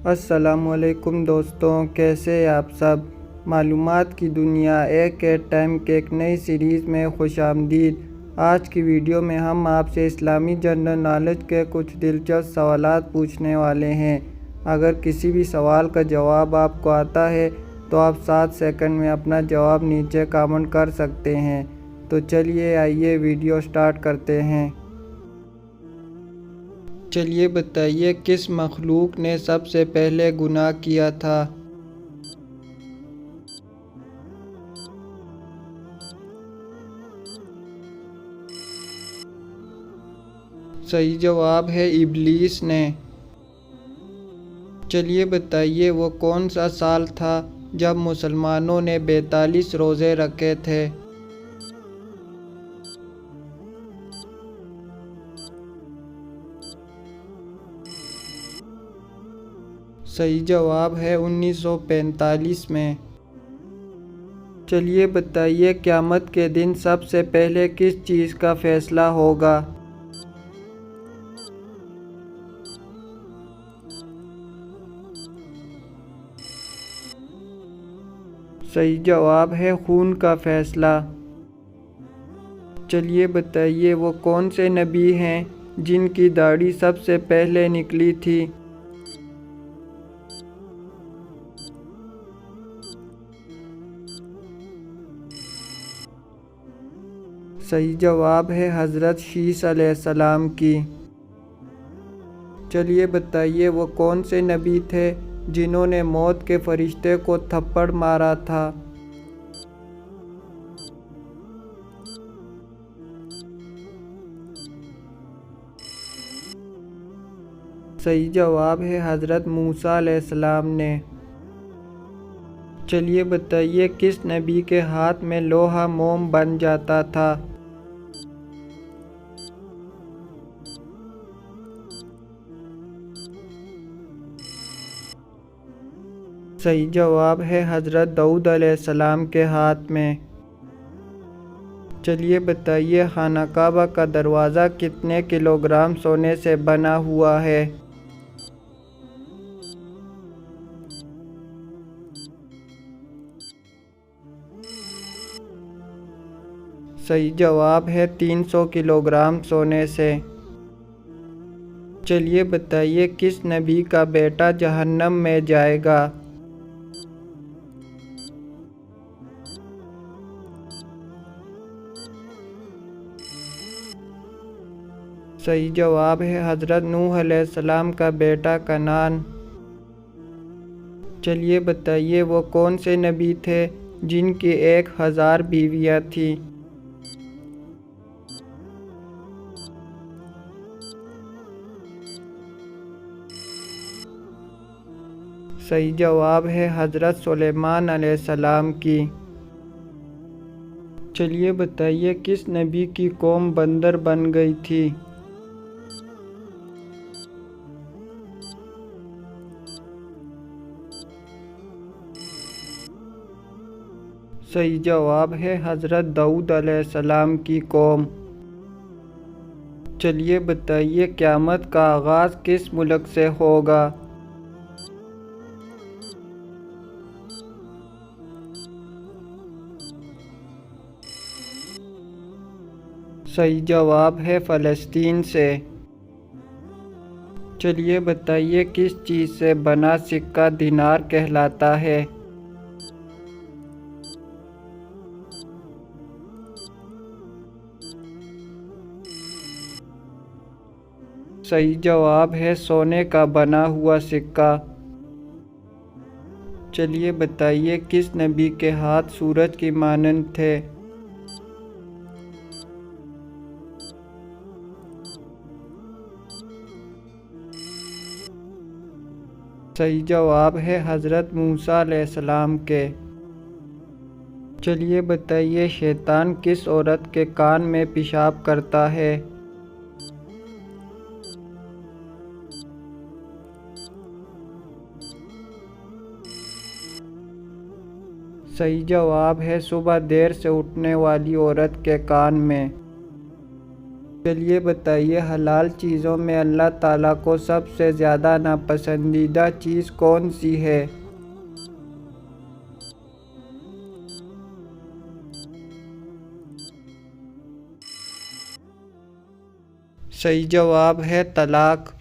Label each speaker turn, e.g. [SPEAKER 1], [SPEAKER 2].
[SPEAKER 1] السلام علیکم دوستوں، کیسے آپ سب؟ معلومات کی دنیا ایک ایٹ ٹائم کے ایک نئی سیریز میں خوش آمدید۔ آج کی ویڈیو میں ہم آپ سے اسلامی جنرل نالج کے کچھ دلچسپ سوالات پوچھنے والے ہیں۔ اگر کسی بھی سوال کا جواب آپ کو آتا ہے تو آپ 7 سیکنڈ میں اپنا جواب نیچے کامنٹ کر سکتے ہیں۔ تو چلیے آئیے ویڈیو سٹارٹ کرتے ہیں۔ چلیے بتائیے کس مخلوق نے سب سے پہلے گناہ کیا تھا؟ صحیح جواب ہے ابلیس نے۔ چلیے بتائیے وہ کون سا سال تھا جب مسلمانوں نے 42 روزے رکھے تھے؟ صحیح جواب ہے 1945 میں۔ چلیے بتائیے قیامت کے دن سب سے پہلے کس چیز کا فیصلہ ہوگا؟ صحیح جواب ہے خون کا فیصلہ۔ چلیے بتائیے وہ کون سے نبی ہیں جن کی داڑھی سب سے پہلے نکلی تھی؟ صحیح جواب ہے حضرت شیس علیہ السلام کی۔ چلیے بتائیے وہ کون سے نبی تھے جنہوں نے موت کے فرشتے کو تھپڑ مارا تھا؟ صحیح جواب ہے حضرت موسیٰ علیہ السلام نے۔ چلیے بتائیے کس نبی کے ہاتھ میں لوہا موم بن جاتا تھا؟ صحیح جواب ہے حضرت داؤد علیہ السلام کے ہاتھ میں۔ چلیے بتائیے خانہ کعبہ کا دروازہ کتنے کلوگرام سونے سے بنا ہوا ہے؟ صحیح جواب ہے 300 کلوگرام سونے سے۔ چلیے بتائیے کس نبی کا بیٹا جہنم میں جائے گا؟ صحیح جواب ہے حضرت نوح علیہ السلام کا بیٹا کنعان۔ چلیے بتائیے وہ کون سے نبی تھے جن کی 1000 بیویاں تھیں؟ صحیح جواب ہے حضرت سلیمان علیہ السلام کی۔ چلیے بتائیے کس نبی کی قوم بندر بن گئی تھی؟ صحیح جواب ہے حضرت داؤد علیہ السلام کی قوم۔ چلیے بتائیے قیامت کا آغاز کس ملک سے ہوگا؟ صحیح جواب ہے فلسطین سے۔ چلیے بتائیے کس چیز سے بنا سکہ دینار کہلاتا ہے؟ صحیح جواب ہے سونے کا بنا ہوا سکہ۔ چلیے بتائیے کس نبی کے ہاتھ سورج کی مانند تھے؟ صحیح جواب ہے حضرت موسیٰ علیہ السلام کے۔ چلیے بتائیے شیطان کس عورت کے کان میں پیشاب کرتا ہے؟ صحیح جواب ہے صبح دیر سے اٹھنے والی عورت کے کان میں۔ چلیے بتائیے، حلال چیزوں میں اللہ تعالیٰ کو سب سے زیادہ ناپسندیدہ چیز کون سی ہے؟ صحیح جواب ہے طلاق۔